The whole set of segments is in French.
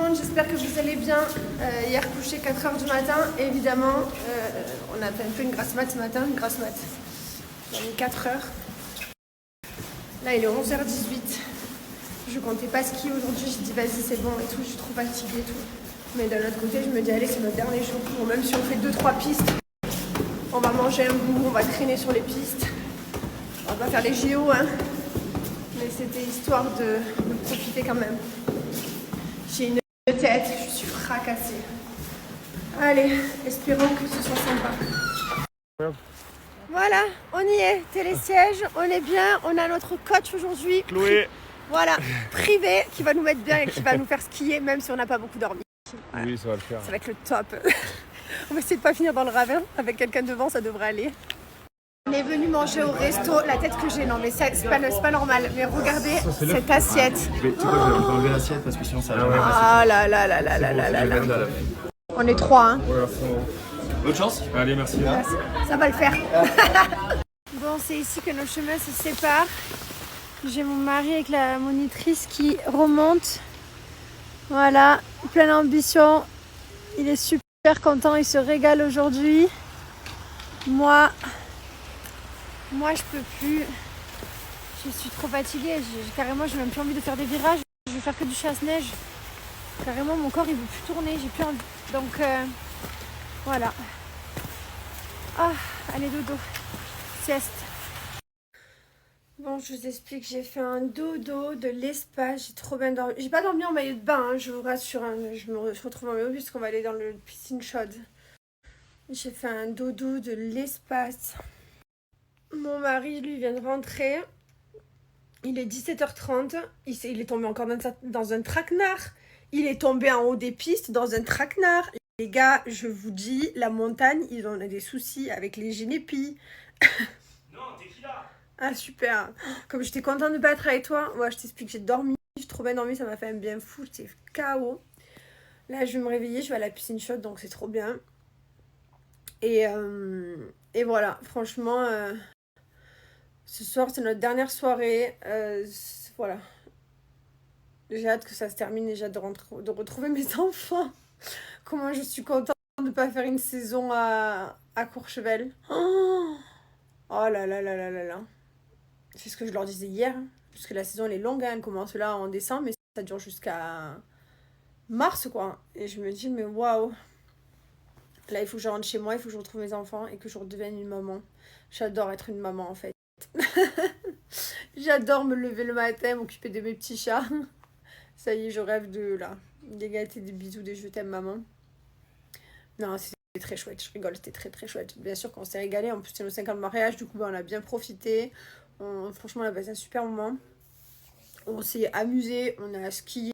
monde, j'espère que vous allez bien. Hier couché 4h du matin, évidemment, on a fait un peu une grasse mat ce matin, une grasse mat. On a mis 4 heures. Là il est 11h18. Je comptais pas skier aujourd'hui, j'ai dit vas-y c'est bon et tout, je suis trop fatiguée et tout. Mais d'un autre côté je me dis allez c'est notre dernier jour, bon, même si on fait 2-3 pistes, on va manger un bout, on va traîner sur les pistes. On va pas faire les JO hein. Mais c'était histoire de profiter quand même. J'ai une tête, je suis fracassée. Allez, espérons que ce soit sympa. Voilà, on y est, télésiège, on est bien, on a notre coach aujourd'hui. Chloé. Voilà, privé, qui va nous mettre bien et qui va nous faire skier même si on n'a pas beaucoup dormi. Voilà. Oui, ça va le faire. Ça va être le top. On va essayer de pas finir dans le ravin, avec quelqu'un devant, ça devrait aller. On est venu manger au resto, la tête que j'ai, non mais c'est pas normal, mais regardez cette assiette. Tu sais quoi, je vais enlever l'assiette parce que sinon ça va jamais passer. Ah là là là là là là là là. On est 3 hein. Bonne chance. Allez, merci. Ça va le faire. Bon, c'est ici que nos chemins se séparent. J'ai mon mari avec la monitrice qui remonte. Voilà, pleine ambition. Il est super content, il se régale aujourd'hui. Moi, je peux plus. Je suis trop fatiguée. Carrément, j'ai même plus envie de faire des virages. Je vais faire que du chasse-neige. Carrément, mon corps, il veut plus tourner. J'ai plus envie. Donc, voilà. Ah, allez, dodo. Sieste. Bon, je vous explique. J'ai fait un dodo de l'espace. J'ai trop bien dormi. J'ai pas dormi en maillot de bain, hein, je vous rassure. Hein. Je me retrouve en maillot puisqu'on va aller dans le piscine chaude. J'ai fait un dodo de l'espace. Mon mari, lui, vient de rentrer. Il est 17h30. Il est tombé encore dans un traquenard. Il est tombé en haut des pistes dans un traquenard. Les gars, je vous dis, la montagne, ils ont des soucis avec les génépies. Non, t'es qui là? Ah, super. Comme j'étais contente de pas être avec toi, moi, je t'explique, j'ai dormi. J'ai trop bien dormi, ça m'a fait un bien fou. J'étais KO. Là, je vais me réveiller, je vais à la piscine chaude, donc c'est trop bien. Et voilà, franchement, ce soir, c'est notre dernière soirée. Voilà. J'ai hâte que ça se termine et j'ai hâte de retrouver mes enfants. Comment je suis contente de ne pas faire une saison à Courchevel. Oh là là là là là là. C'est ce que je leur disais hier. Parce que la saison elle est longue, hein, elle commence là en décembre, mais ça dure jusqu'à mars quoi. Et je me dis, mais waouh. Là, il faut que je rentre chez moi, il faut que je retrouve mes enfants et que je redevienne une maman. J'adore être une maman en fait. J'adore me lever le matin, m'occuper de mes petits chats. Ça y est, je rêve de là. Des gâteaux, des bisous, des je t'aime maman. Non, c'était très chouette, je rigole, c'était très très chouette. Bien sûr qu'on s'est régalé, en plus c'était nos 5 ans de mariage, du coup on a bien profité. Franchement, on a passé un super moment. On s'est amusé, on a skié,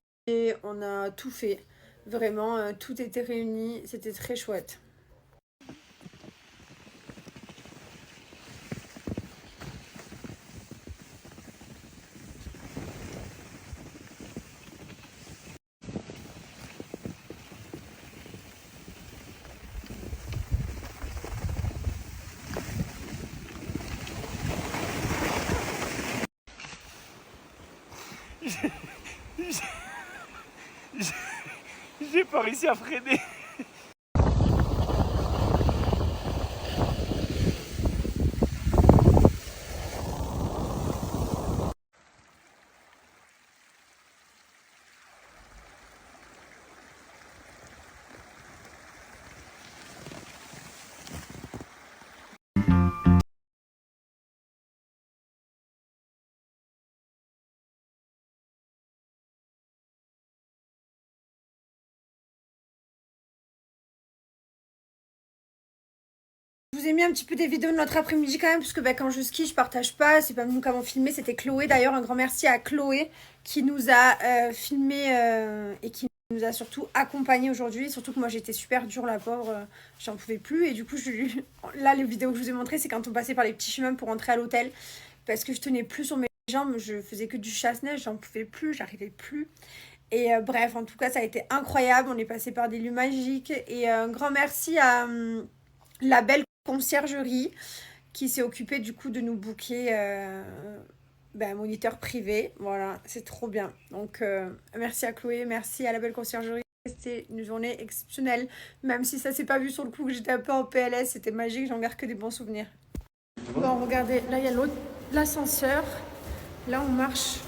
on a tout fait. Vraiment, tout était réuni, c'était très chouette. J'ai pas réussi à freiner. Je vous ai mis un petit peu des vidéos de notre après-midi quand même, parce que quand je skie, je partage pas. C'est pas nous qui avons filmé, c'était Chloé. D'ailleurs, un grand merci à Chloé qui nous a filmé et qui nous a surtout accompagné aujourd'hui. Surtout que moi, j'étais super dure, la pauvre. J'en pouvais plus. Et du coup, là, les vidéos que je vous ai montrées, c'est quand on passait par les petits chemins pour rentrer à l'hôtel. Parce que je tenais plus sur mes jambes. Je faisais que du chasse-neige. J'en pouvais plus. J'arrivais plus. Et bref, en tout cas, ça a été incroyable. On est passé par des lieux magiques. Et un grand merci à la belle conciergerie qui s'est occupée du coup de nous booker moniteur privé. Voilà, c'est trop bien. Donc, merci à Chloé, merci à la belle conciergerie. C'était une journée exceptionnelle. Même si ça s'est pas vu sur le coup que j'étais un peu en PLS, c'était magique, j'en garde que des bons souvenirs. Bon, regardez, là il y a l'ascenseur. Là on marche.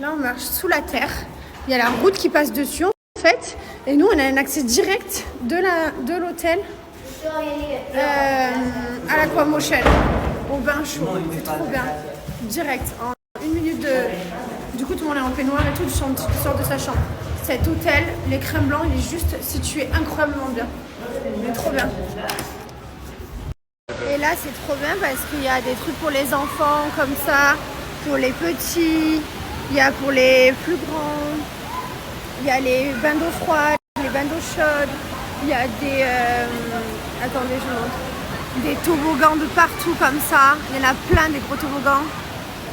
Là on marche sous la terre. Il y a la route qui passe dessus en fait. Et nous on a un accès direct de l'hôtel à l'Aquamotion, au bain chaud. C'est trop bien. Direct. En 1 minute de. Du coup tout le monde est en peignoir et tout, du sort de sa chambre. Cet hôtel, les crèmes blancs, il est juste situé incroyablement bien. Il est trop bien. Et là c'est trop bien parce qu'il y a des trucs pour les enfants comme ça, pour les petits, il y a pour les plus grands, il y a les bains d'eau froide, les bains d'eau chaude, il y a des attendez je montre, des toboggans de partout comme ça, il y en a plein des gros toboggans,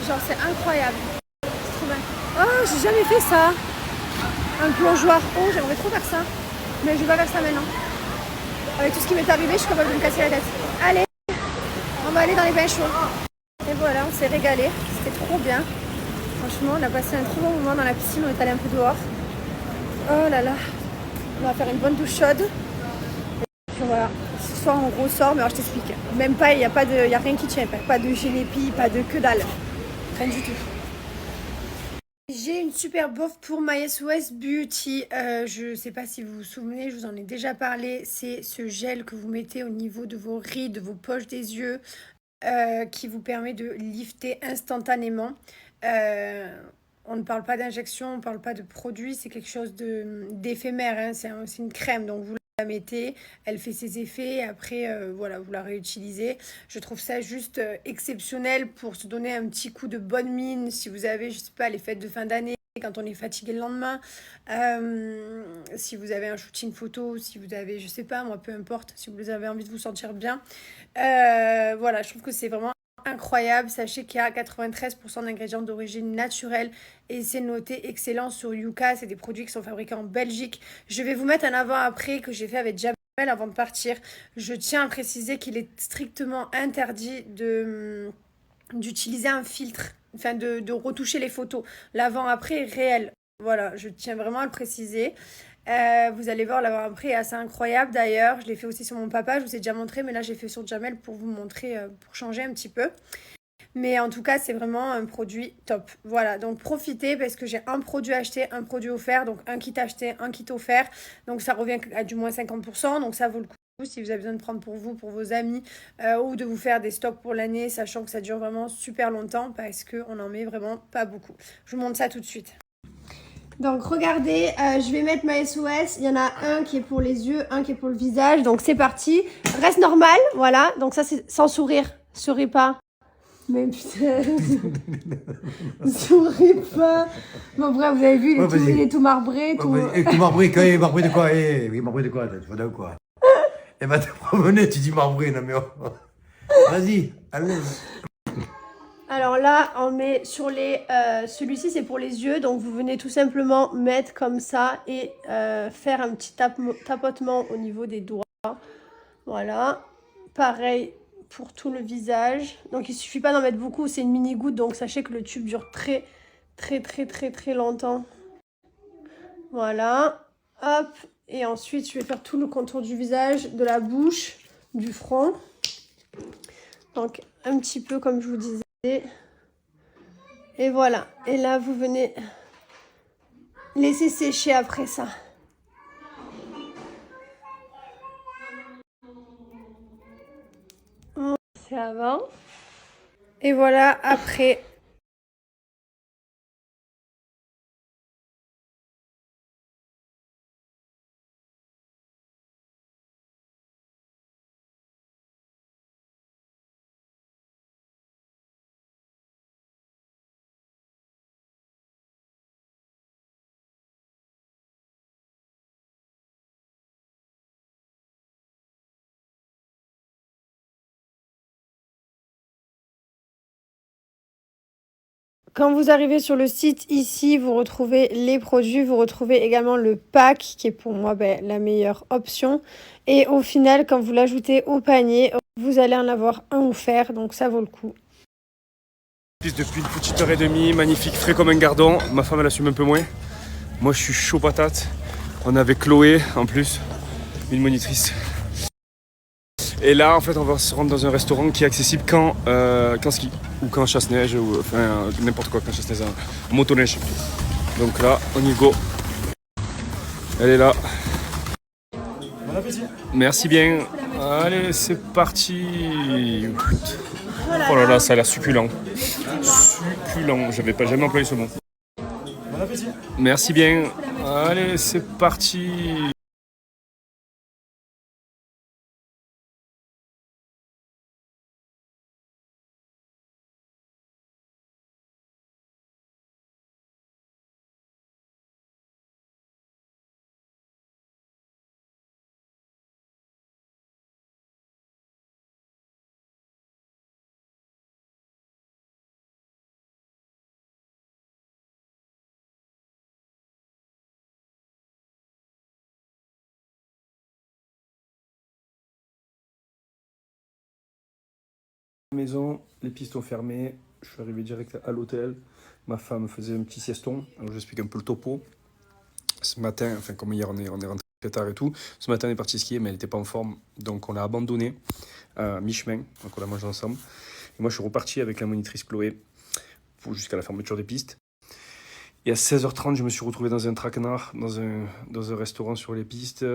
genre c'est incroyable, c'est trop bien. Oh j'ai jamais fait ça, un plongeoir haut, j'aimerais trop faire ça, mais je vais pas faire ça maintenant. Avec tout ce qui m'est arrivé, je suis capable de me casser la tête. Allez, on va aller dans les bains chauds. Et voilà, on s'est régalé. C'était trop bien. Franchement, on a passé un trop bon moment dans la piscine. On est allé un peu dehors. Oh là là. On va faire une bonne douche chaude. Et puis voilà. Ce soir, on ressort. Mais alors, je t'explique. Même pas, il n'y a rien qui tient. Pas de gélépi, pas de que dalle. Rien du tout. J'ai une super bof pour My SOS Beauty. Je sais pas si vous vous souvenez, je vous en ai déjà parlé. C'est ce gel que vous mettez au niveau de vos rides, de vos poches des yeux, qui vous permet de lifter instantanément. On ne parle pas d'injection, on ne parle pas de produit, c'est quelque chose d'éphémère. Hein. C'est une crème, donc vous la mettez, elle fait ses effets, et après, voilà, vous la réutilisez. Je trouve ça juste exceptionnel pour se donner un petit coup de bonne mine si vous avez, je sais pas, les fêtes de fin d'année, quand on est fatigué le lendemain, si vous avez un shooting photo, si vous avez, je sais pas, moi, peu importe, si vous avez envie de vous sentir bien. Voilà, je trouve que c'est vraiment incroyable. Sachez qu'il y a 93% d'ingrédients d'origine naturelle et c'est noté excellent sur Yuka. C'est des produits qui sont fabriqués en Belgique. Je vais vous mettre un avant-après que j'ai fait avec Jamel avant de partir. Je tiens à préciser qu'il est strictement interdit d'utiliser un filtre, enfin de retoucher les photos. L'avant-après est réel. Voilà, je tiens vraiment à le préciser. Vous allez voir, l'avant-après est assez incroyable d'ailleurs. Je l'ai fait aussi sur mon papa, je vous ai déjà montré, mais là j'ai fait sur Jamel pour vous montrer, pour changer un petit peu. Mais en tout cas, c'est vraiment un produit top. Voilà, donc profitez parce que j'ai un produit acheté, un produit offert. Donc un kit acheté, un kit offert. Donc ça revient à du moins 50%. Donc ça vaut le coup si vous avez besoin de prendre pour vous, pour vos amis, ou de vous faire des stocks pour l'année, sachant que ça dure vraiment super longtemps parce qu'on n'en met vraiment pas beaucoup. Je vous montre ça tout de suite. Donc regardez, je vais mettre ma SOS. Il y en a un qui est pour les yeux, un qui est pour le visage. Donc c'est parti. Reste normal, voilà. Donc ça c'est sans sourire. Souris pas. Mais putain. Souris pas. Bon bref, vous avez vu, il est tout marbré. Tout marbré, marbré de quoi? Oui, marbré de quoi? Tu vois quoi? Eh ben, t'es promené, tu dis marbré, non mais... Vas-y, allez. Alors là, on met sur les... celui-ci, c'est pour les yeux. Donc, vous venez tout simplement mettre comme ça et faire un petit tapotement au niveau des doigts. Voilà. Pareil pour tout le visage. Donc, il suffit pas d'en mettre beaucoup. C'est une mini goutte. Donc, sachez que le tube dure très longtemps. Voilà. Hop. Et ensuite, je vais faire tout le contour du visage, de la bouche, du front. Donc, un petit peu comme je vous disais. Et voilà. Et là, vous venez laisser sécher après ça. C'est avant. Et voilà, après. Quand vous arrivez sur le site, ici, vous retrouvez les produits, vous retrouvez également le pack qui est pour moi la meilleure option. Et au final, quand vous l'ajoutez au panier, vous allez en avoir un offert, donc ça vaut le coup. Depuis une petite heure et demie, magnifique, frais comme un gardon. Ma femme elle assume un peu moins. Moi je suis chaud patate. On est avec Chloé en plus, une monitrice. Et là en fait on va se rendre dans un restaurant qui est accessible qu'en ski ou qu'en chasse-neige ou enfin n'importe quoi, qu'en chasse-neige, en motoneige. Donc là on y go. Elle est là. Bon appétit. Merci bien. Allez c'est parti. Oh là là ça a l'air succulent. Succulent, j'avais pas jamais employé ce mot. Bon appétit. Merci bien. Allez, c'est parti. Maison, les pistes ont fermé. Je suis arrivé direct à l'hôtel. Ma femme faisait un petit sieston. Alors j'explique un peu le topo. Ce matin, enfin comme hier, on est rentré très tard et tout. Ce matin, on est parti skier, mais elle n'était pas en forme. Donc on l'a abandonné à mi-chemin. Donc on l'a mangé ensemble. Et moi, je suis reparti avec la monitrice Chloé jusqu'à la fermeture des pistes. Et à 16h30, je me suis retrouvé dans un traquenard, dans un restaurant sur les pistes.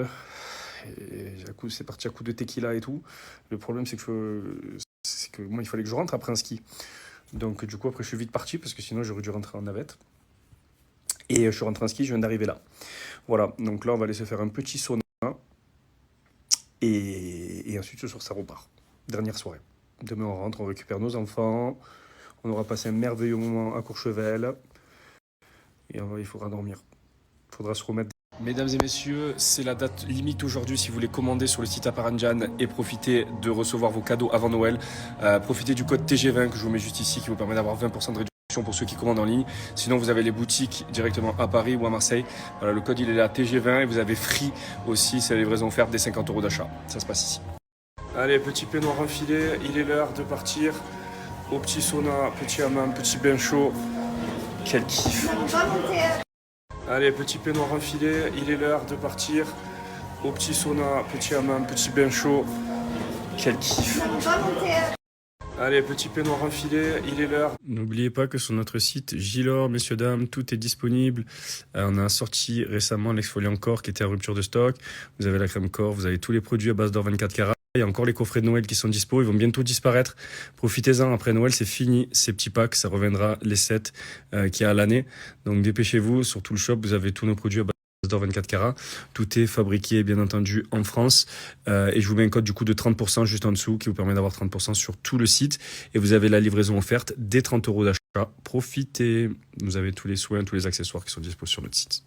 Et c'est parti à coup de tequila et tout. Le problème, c'est que moi, il fallait que je rentre après un ski. Donc, du coup, après, je suis vite parti parce que sinon, j'aurais dû rentrer en navette. Et je suis rentré en ski, je viens d'arriver là. Voilà, donc là, on va aller se faire un petit sauna. Et ensuite, ce soir, ça repart. Dernière soirée. Demain, on rentre, on récupère nos enfants. On aura passé un merveilleux moment à Courchevel. Et il faudra dormir. Il faudra se remettre. Mesdames et messieurs, c'est la date limite aujourd'hui si vous voulez commander sur le site Aparanjan et profiter de recevoir vos cadeaux avant Noël. Profitez du code TG20 que je vous mets juste ici qui vous permet d'avoir 20% de réduction pour ceux qui commandent en ligne. Sinon, vous avez les boutiques directement à Paris ou à Marseille. Voilà, le code il est là, TG20, et vous avez Free aussi, c'est la livraison offerte des 50 € d'achat. Ça se passe ici. Allez, petit peignoir enfilé, il est l'heure de partir au petit sauna, petit hammam, petit bain chaud. Quel kiff! Allez, petit peignoir enfilé, il est l'heure de partir au petit sauna, petit hammam, petit bain chaud. Quel kiff! Allez, petit peignoir enfilé, il est l'heure. N'oubliez pas que sur notre site Gilor, messieurs, dames, tout est disponible. On a sorti récemment l'exfoliant corps qui était en rupture de stock. Vous avez la crème corps, vous avez tous les produits à base d'or 24 carats. Il y a encore les coffrets de Noël qui sont dispo, ils vont bientôt disparaître. Profitez-en, après Noël, c'est fini. Ces petits packs, ça reviendra les 7 qu'il y a à l'année. Donc dépêchez-vous, sur tout le shop, vous avez tous nos produits à base d'or 24 carats. Tout est fabriqué, bien entendu, en France. Et je vous mets un code du coup de 30% juste en dessous qui vous permet d'avoir 30% sur tout le site. Et vous avez la livraison offerte dès 30 € d'achat. Profitez. Vous avez tous les soins, tous les accessoires qui sont dispo sur notre site.